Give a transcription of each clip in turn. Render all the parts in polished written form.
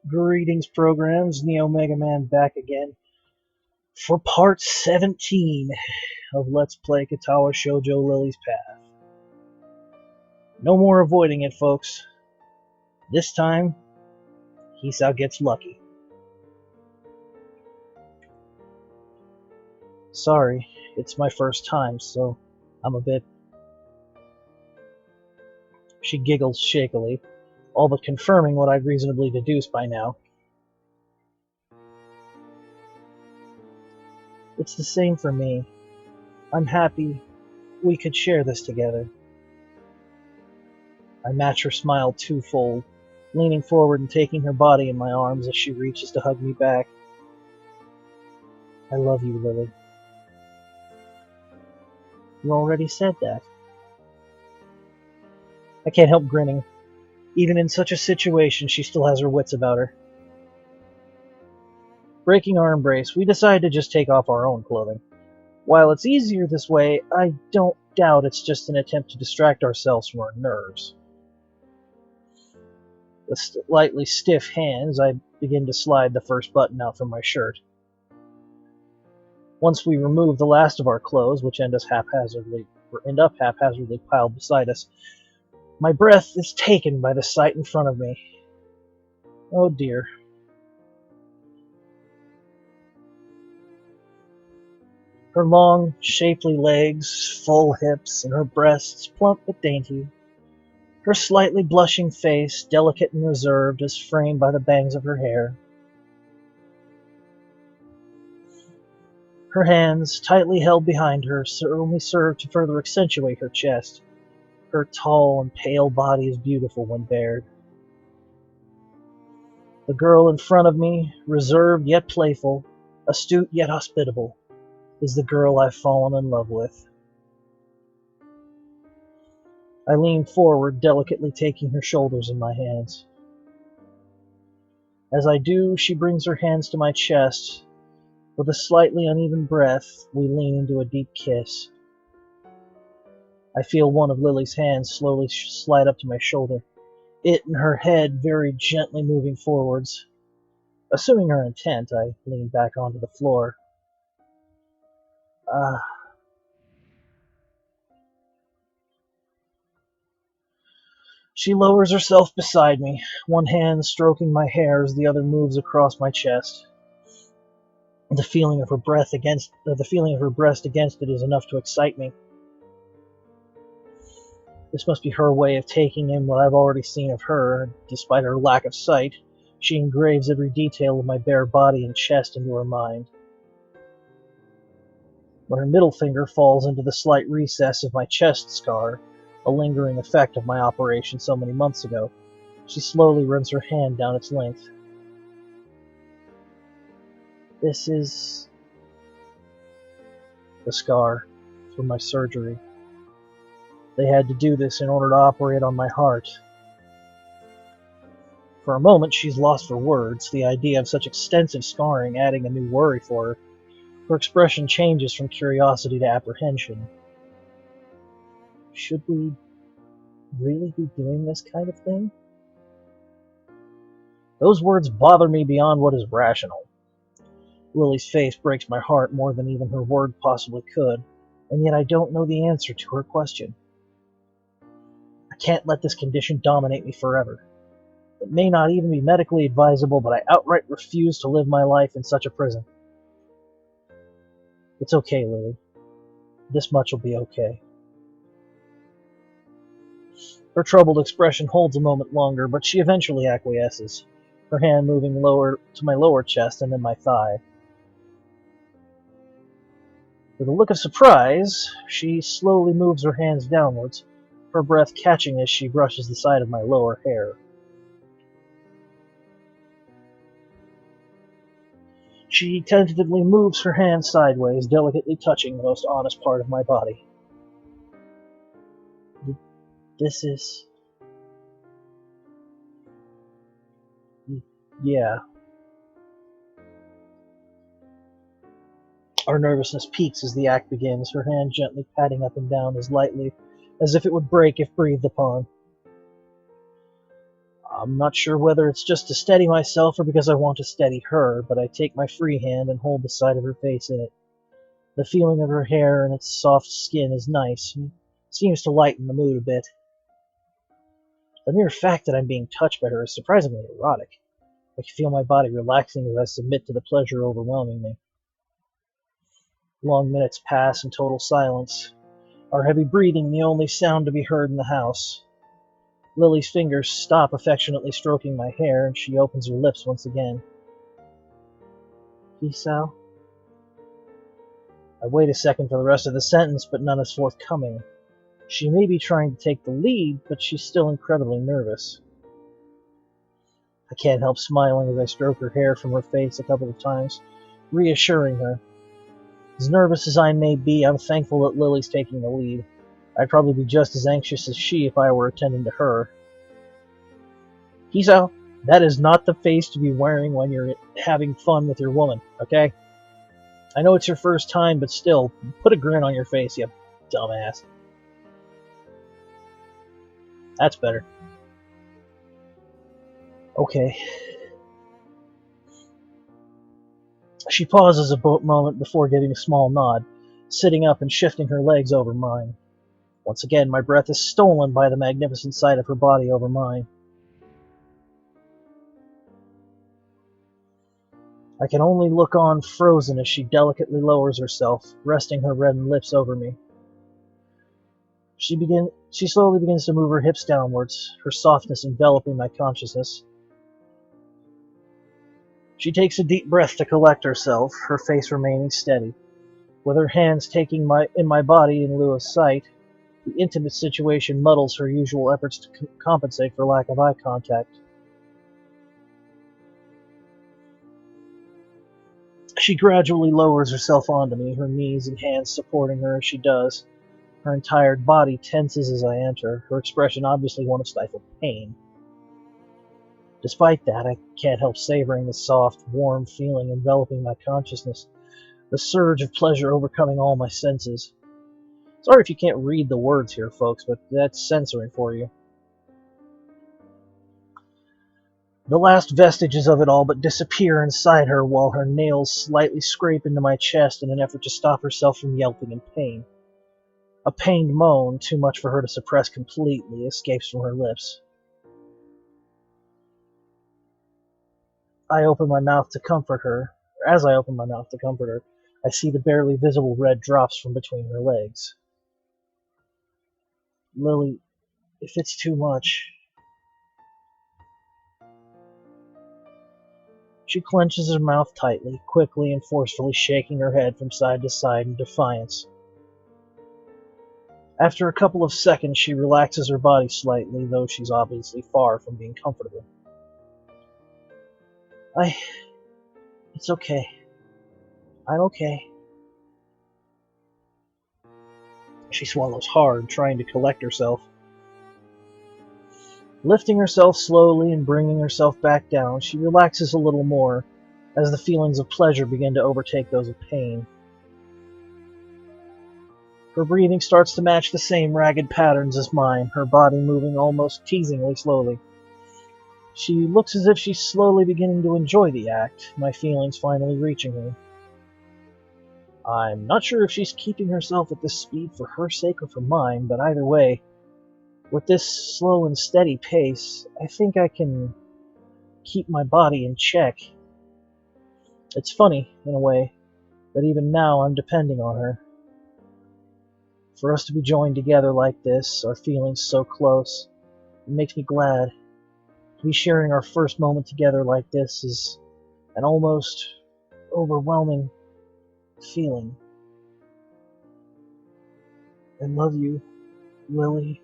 Greetings, programs. NeoMegaMan back again for part 17 of Let's Play Katawa Shoujo Lily's Path. No more avoiding it, folks. This time, Hisao gets lucky. Sorry, it's my first time, so I'm a bit... She giggles shakily, all but confirming what I'd reasonably deduced by now. It's the same for me. I'm happy we could share this together. I match her smile twofold, leaning forward and taking her body in my arms as she reaches to hug me back. I love you, Lily. You already said that. I can't help grinning. Even in such a situation, she still has her wits about her. Breaking our embrace, we decide to just take off our own clothing. While it's easier this way, I don't doubt it's just an attempt to distract ourselves from our nerves. With slightly stiff hands, I begin to slide the first button out from my shirt. Once we remove the last of our clothes, which end up haphazardly piled beside us, my breath is taken by the sight in front of me. Oh dear. Her long, shapely legs, full hips, and her breasts plump but dainty. Her slightly blushing face, delicate and reserved, is framed by the bangs of her hair. Her hands, tightly held behind her, only serve to further accentuate her chest. Her tall and pale body is beautiful when bared. The girl in front of me, reserved yet playful, astute yet hospitable, is the girl I've fallen in love with. I lean forward, delicately taking her shoulders in my hands. As I do, she brings her hands to my chest. With a slightly uneven breath, we lean into a deep kiss. I feel one of Lily's hands slowly slide up to my shoulder, it and her head very gently moving forwards. Assuming her intent, I lean back onto the floor. She lowers herself beside me, one hand stroking my hair as the other moves across my chest. The feeling of her breast against it is enough to excite me. This must be her way of taking in what I've already seen of her. Despite her lack of sight, she engraves every detail of my bare body and chest into her mind. When her middle finger falls into the slight recess of my chest scar, a lingering effect of my operation so many months ago, she slowly runs her hand down its length. This is the scar from my surgery. They had to do this in order to operate on my heart. For a moment, she's lost for words, the idea of such extensive scarring adding a new worry for her. Her expression changes from curiosity to apprehension. Should we really be doing this kind of thing? Those words bother me beyond what is rational. Lily's face breaks my heart more than even her word possibly could, and yet I don't know the answer to her question. I can't let this condition dominate me forever. It may not even be medically advisable, but I outright refuse to live my life in such a prison. It's okay, Lily. This much will be okay. Her troubled expression holds a moment longer, but she eventually acquiesces, her hand moving lower to my lower chest and then my thigh. With a look of surprise, she slowly moves her hands downwards, her breath catching as she brushes the side of my lower hair. She tentatively moves her hand sideways, delicately touching the most honest part of my body. This is... yeah. Our nervousness peaks as the act begins, her hand gently patting up and down as lightly as if it would break if breathed upon. I'm not sure whether it's just to steady myself or because I want to steady her, but I take my free hand and hold the side of her face in it. The feeling of her hair and its soft skin is nice, and seems to lighten the mood a bit. The mere fact that I'm being touched by her is surprisingly erotic. I can feel my body relaxing as I submit to the pleasure overwhelming me. Long minutes pass in total silence, our heavy breathing the only sound to be heard in the house. Lily's fingers stop affectionately stroking my hair, and she opens her lips once again. Hisao? I wait a second for the rest of the sentence, but none is forthcoming. She may be trying to take the lead, but she's still incredibly nervous. I can't help smiling as I stroke her hair from her face a couple of times, reassuring her. As nervous as I may be, I'm thankful that Lily's taking the lead. I'd probably be just as anxious as she if I were attending to her. Hisao, that is not the face to be wearing when you're having fun with your woman, okay? I know it's your first time, but still, put a grin on your face, you dumbass. That's better. Okay. She pauses a moment before giving a small nod, sitting up and shifting her legs over mine. Once again, my breath is stolen by the magnificent sight of her body over mine. I can only look on frozen as she delicately lowers herself, resting her reddened lips over me. She slowly begins to move her hips downwards, her softness enveloping my consciousness. She takes a deep breath to collect herself, her face remaining steady. With her hands taking in my body in lieu of sight, the intimate situation muddles her usual efforts to compensate for lack of eye contact. She gradually lowers herself onto me, her knees and hands supporting her as she does. Her entire body tenses as I enter, her expression obviously one of stifled pain. Despite that, I can't help savoring the soft, warm feeling enveloping my consciousness, the surge of pleasure overcoming all my senses. Sorry if you can't read the words here, folks, but that's censoring for you. The last vestiges of it all but disappear inside her while her nails slightly scrape into my chest in an effort to stop herself from yelping in pain. A pained moan, too much for her to suppress completely, escapes from her lips. As I open my mouth to comfort her, I see the barely visible red drops from between her legs. Lily, if it's too much... She clenches her mouth tightly, quickly and forcefully shaking her head from side to side in defiance. After a couple of seconds, she relaxes her body slightly, though she's obviously far from being comfortable. It's okay. I'm okay. She swallows hard, trying to collect herself. Lifting herself slowly and bringing herself back down, she relaxes a little more, as the feelings of pleasure begin to overtake those of pain. Her breathing starts to match the same ragged patterns as mine, her body moving almost teasingly slowly. She looks as if she's slowly beginning to enjoy the act, my feelings finally reaching her. I'm not sure if she's keeping herself at this speed for her sake or for mine, but either way, with this slow and steady pace, I think I can keep my body in check. It's funny, in a way, that even now I'm depending on her. For us to be joined together like this, our feelings so close, it makes me glad. To be sharing our first moment together like this is an almost overwhelming feeling. I love you, Lily.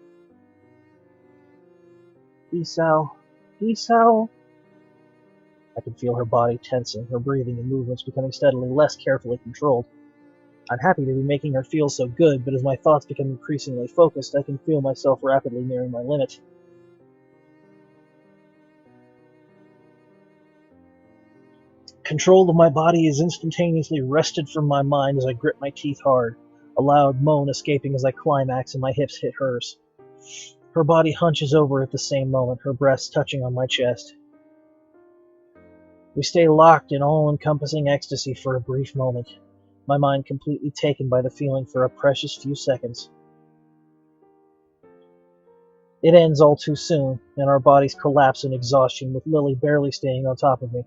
Hisao. Hisao. I can feel her body tensing, her breathing and movements becoming steadily less carefully controlled. I'm happy to be making her feel so good, but as my thoughts become increasingly focused, I can feel myself rapidly nearing my limit. Control of my body is instantaneously wrested from my mind as I grip my teeth hard, a loud moan escaping as I climax and my hips hit hers. Her body hunches over at the same moment, her breasts touching on my chest. We stay locked in all-encompassing ecstasy for a brief moment, my mind completely taken by the feeling for a precious few seconds. It ends all too soon, and our bodies collapse in exhaustion, with Lilly barely staying on top of me.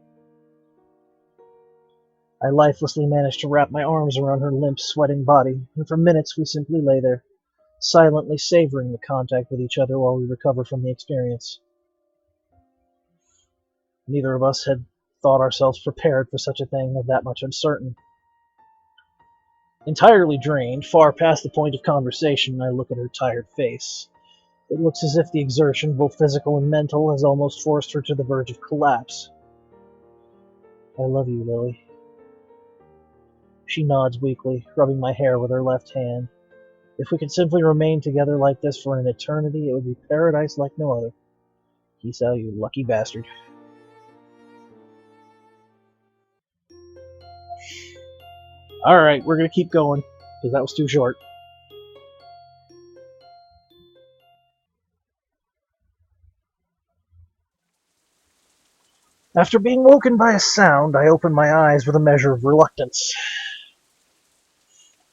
I lifelessly manage to wrap my arms around her limp, sweating body, and for minutes we simply lay there, silently savoring the contact with each other while we recover from the experience. Neither of us had thought ourselves prepared for such a thing of that much uncertain. Entirely drained, far past the point of conversation, I look at her tired face. It looks as if the exertion, both physical and mental, has almost forced her to the verge of collapse. I love you, Lilly. She nods weakly, rubbing my hair with her left hand. If we could simply remain together like this for an eternity, it would be paradise like no other. Hisao, you lucky bastard. Alright, we're gonna keep going, because that was too short. After being woken by a sound, I opened my eyes with a measure of reluctance.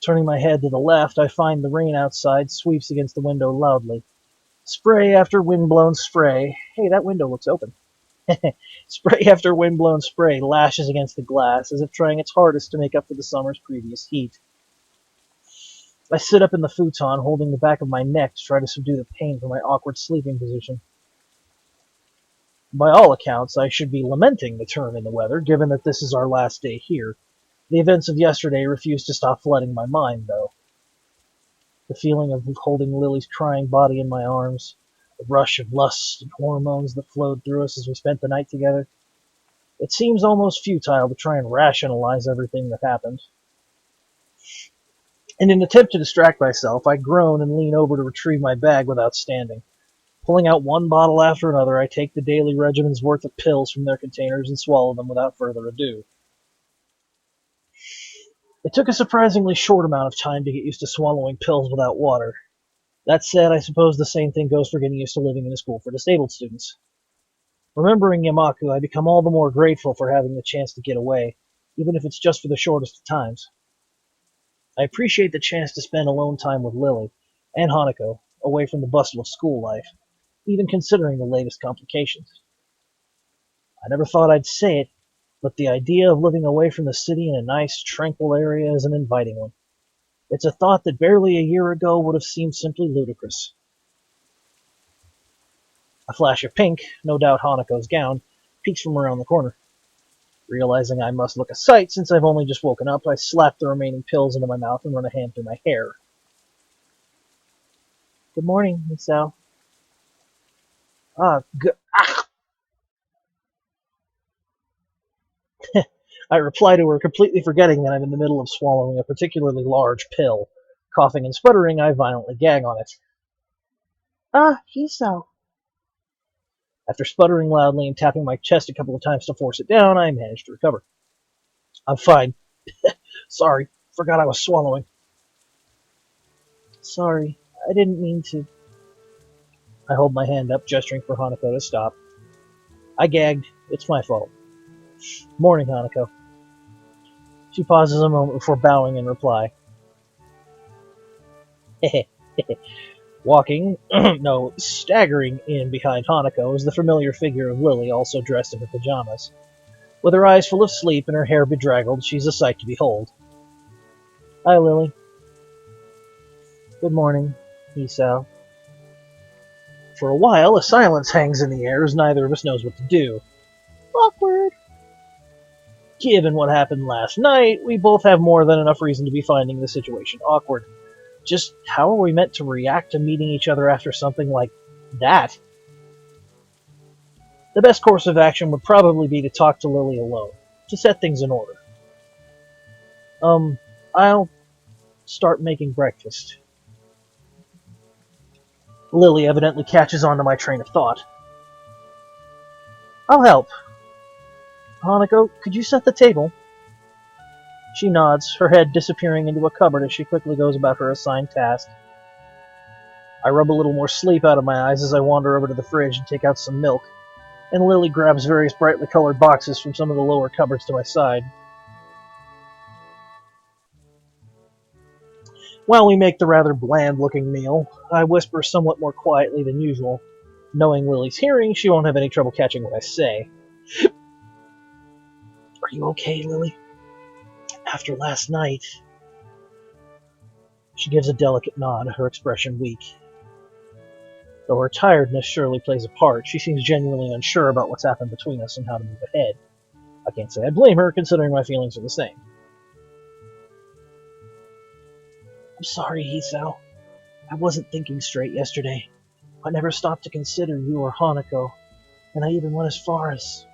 Turning my head to the left, I find the rain outside sweeps against the window loudly. Spray after wind-blown spray. Hey, that window looks open. Spray after wind-blown spray lashes against the glass, as if trying its hardest to make up for the summer's previous heat. I sit up in the futon, holding the back of my neck to try to subdue the pain from my awkward sleeping position. By all accounts, I should be lamenting the turn in the weather, given that this is our last day here. The events of yesterday refuse to stop flooding my mind, though. The feeling of holding Lily's crying body in my arms, the rush of lust and hormones that flowed through us as we spent the night together. It seems almost futile to try and rationalize everything that happened. In an attempt to distract myself, I groan and lean over to retrieve my bag without standing. Pulling out one bottle after another, I take the daily regimen's worth of pills from their containers and swallow them without further ado. It took a surprisingly short amount of time to get used to swallowing pills without water. That said, I suppose the same thing goes for getting used to living in a school for disabled students. Remembering Yamaku, I become all the more grateful for having the chance to get away, even if it's just for the shortest of times. I appreciate the chance to spend alone time with Lilly and Hanako, away from the bustle of school life, even considering the latest complications. I never thought I'd say it, but the idea of living away from the city in a nice, tranquil area is an inviting one. It's a thought that barely a year ago would have seemed simply ludicrous. A flash of pink, no doubt Hanako's gown, peeks from around the corner. Realizing I must look a sight since I've only just woken up, I slap the remaining pills into my mouth and run a hand through my hair. Good morning, Hisao. I reply to her, completely forgetting that I'm in the middle of swallowing a particularly large pill. Coughing and sputtering, I violently gag on it. Hisao. After sputtering loudly and tapping my chest a couple of times to force it down, I managed to recover. I'm fine. Sorry, forgot I was swallowing. Sorry, I didn't mean to. I hold my hand up, gesturing for Hanako to stop. I gagged. It's my fault. Morning, Hanako. She pauses a moment before bowing in reply. Walking, no, staggering in behind Hanako is the familiar figure of Lilly, also dressed in her pajamas. With her eyes full of sleep and her hair bedraggled, she's a sight to behold. Hi, Lilly. Good morning, Hisao. For a while, a silence hangs in the air as neither of us knows what to do. Awkward. Given what happened last night, we both have more than enough reason to be finding the situation awkward. Just how are we meant to react to meeting each other after something like that? The best course of action would probably be to talk to Lilly alone, to set things in order. I'll start making breakfast. Lilly evidently catches on to my train of thought. I'll help. Hanako, could you set the table? She nods, her head disappearing into a cupboard as she quickly goes about her assigned task. I rub a little more sleep out of my eyes as I wander over to the fridge and take out some milk, and Lilly grabs various brightly colored boxes from some of the lower cupboards to my side. While we make the rather bland-looking meal, I whisper somewhat more quietly than usual. Knowing Lily's hearing, she won't have any trouble catching what I say. Are you okay, Lily? After last night... She gives a delicate nod, her expression weak. Though her tiredness surely plays a part, she seems genuinely unsure about what's happened between us and how to move ahead. I can't say I blame her, considering my feelings are the same. I'm sorry, Hisao. I wasn't thinking straight yesterday. I never stopped to consider you or Hanako, and I even went as far as...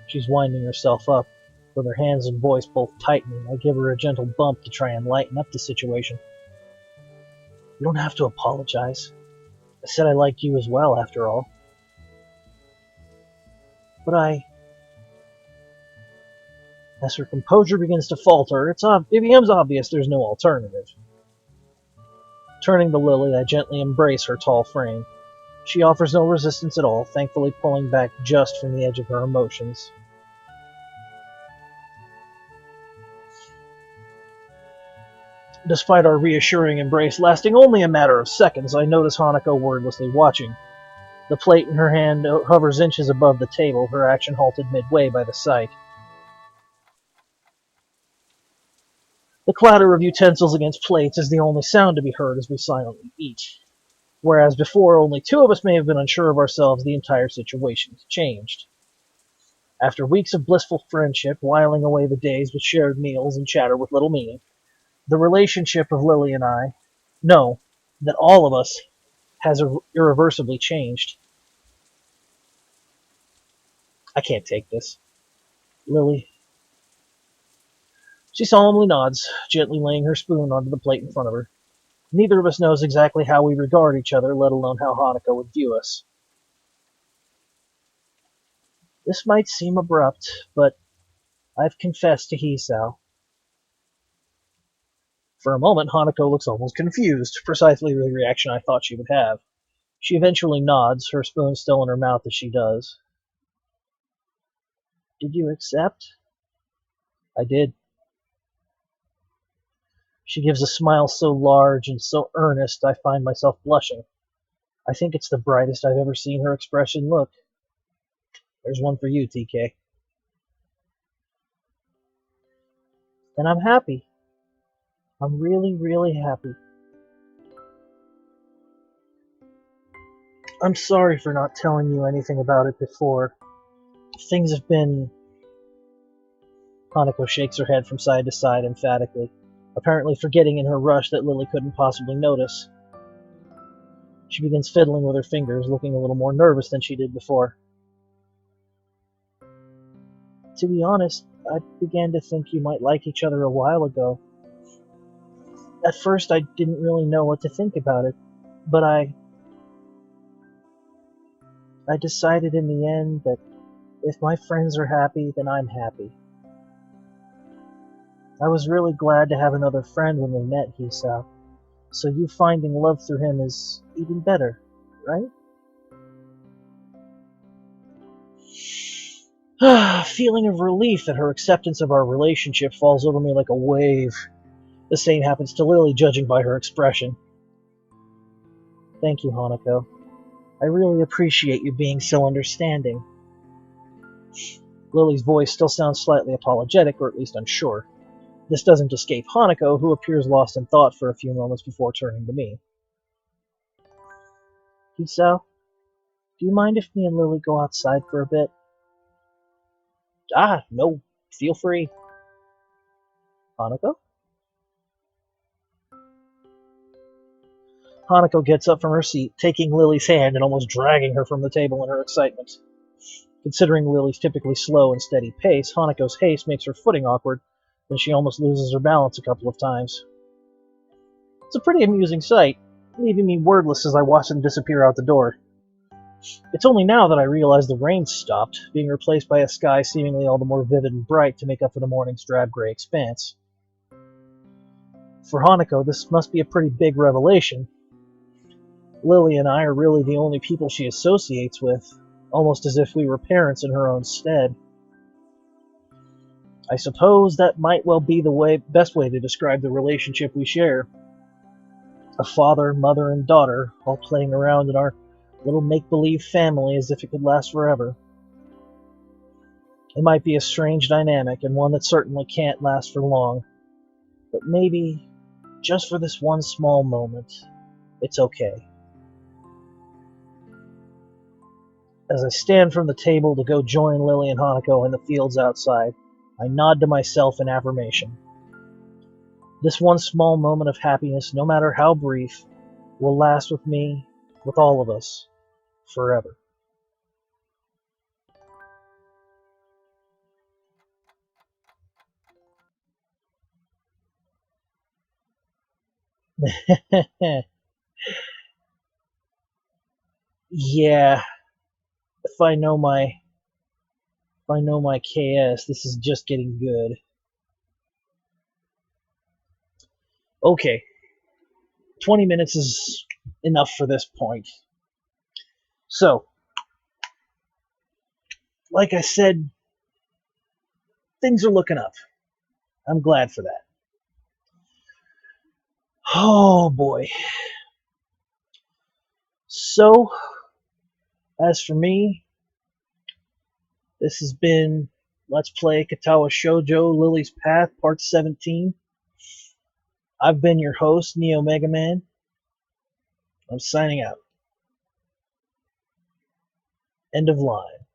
She's winding herself up. With her hands and voice both tightening, I give her a gentle bump to try and lighten up the situation. You don't have to apologize. I said I liked you as well, after all. But As her composure begins to falter, it becomes obvious there's no alternative. Turning to Lily, I gently embrace her tall frame. She offers no resistance at all, thankfully pulling back just from the edge of her emotions. Despite our reassuring embrace lasting only a matter of seconds, I notice Hanako wordlessly watching. The plate in her hand hovers inches above the table, her action halted midway by the sight. The clatter of utensils against plates is the only sound to be heard as we silently eat. Whereas before only two of us may have been unsure of ourselves, the entire situation has changed. After weeks of blissful friendship, whiling away the days with shared meals and chatter with little meaning, the relationship of Lily and I, no, that all of us, has irreversibly changed. I can't take this. Lily. She solemnly nods, gently laying her spoon onto the plate in front of her. Neither of us knows exactly how we regard each other, let alone how Hanako would view us. This might seem abrupt, but I've confessed to Hisao. For a moment, Hanako looks almost confused, precisely the reaction I thought she would have. She eventually nods, her spoon still in her mouth as she does. Did you accept? I did. She gives a smile so large and so earnest I find myself blushing. I think it's the brightest I've ever seen her expression look. There's one for you, TK. And I'm happy. I'm really, really happy. I'm sorry for not telling you anything about it before. Things have been... Hanako shakes her head from side to side emphatically, apparently forgetting in her rush that Lily couldn't possibly notice. She begins fiddling with her fingers, looking a little more nervous than she did before. To be honest, I began to think you might like each other a while ago. At first, I didn't really know what to think about it, but I decided in the end that if my friends are happy, then I'm happy. I was really glad to have another friend when we met, Hisao, so you finding love through him is even better, right? A feeling of relief that her acceptance of our relationship falls over me like a wave. The same happens to Lily, judging by her expression. Thank you, Hanako. I really appreciate you being so understanding. Lily's voice still sounds slightly apologetic, or at least unsure. This doesn't escape Hanako, who appears lost in thought for a few moments before turning to me. Hisao, do you mind if me and Lily go outside for a bit? No. Feel free. Hanako? Hanako gets up from her seat, taking Lily's hand and almost dragging her from the table in her excitement. Considering Lily's typically slow and steady pace, Hanako's haste makes her footing awkward, and she almost loses her balance a couple of times. It's a pretty amusing sight, leaving me wordless as I watch them disappear out the door. It's only now that I realize the rain stopped, being replaced by a sky seemingly all the more vivid and bright to make up for the morning's drab-gray expanse. For Hanako, this must be a pretty big revelation, Lilly and I are really the only people she associates with, almost as if we were parents in her own stead. I suppose that might well be the best way to describe the relationship we share. A father, mother, and daughter all playing around in our little make-believe family as if it could last forever. It might be a strange dynamic, and one that certainly can't last for long. But maybe, just for this one small moment, it's okay. As I stand from the table to go join Lilly and Hanako in the fields outside, I nod to myself in affirmation. This one small moment of happiness, no matter how brief, will last with me, with all of us, forever. Yeah, if I know my KS, this is just getting good. Okay, 20 minutes is enough for this point. So, like I said, things are looking up. I'm glad for that. Oh boy. So, as for me, this has been Let's Play Katawa Shoujo Lily's Path, Part 17. I've been your host, NeoMegaMan. I'm signing out. End of line.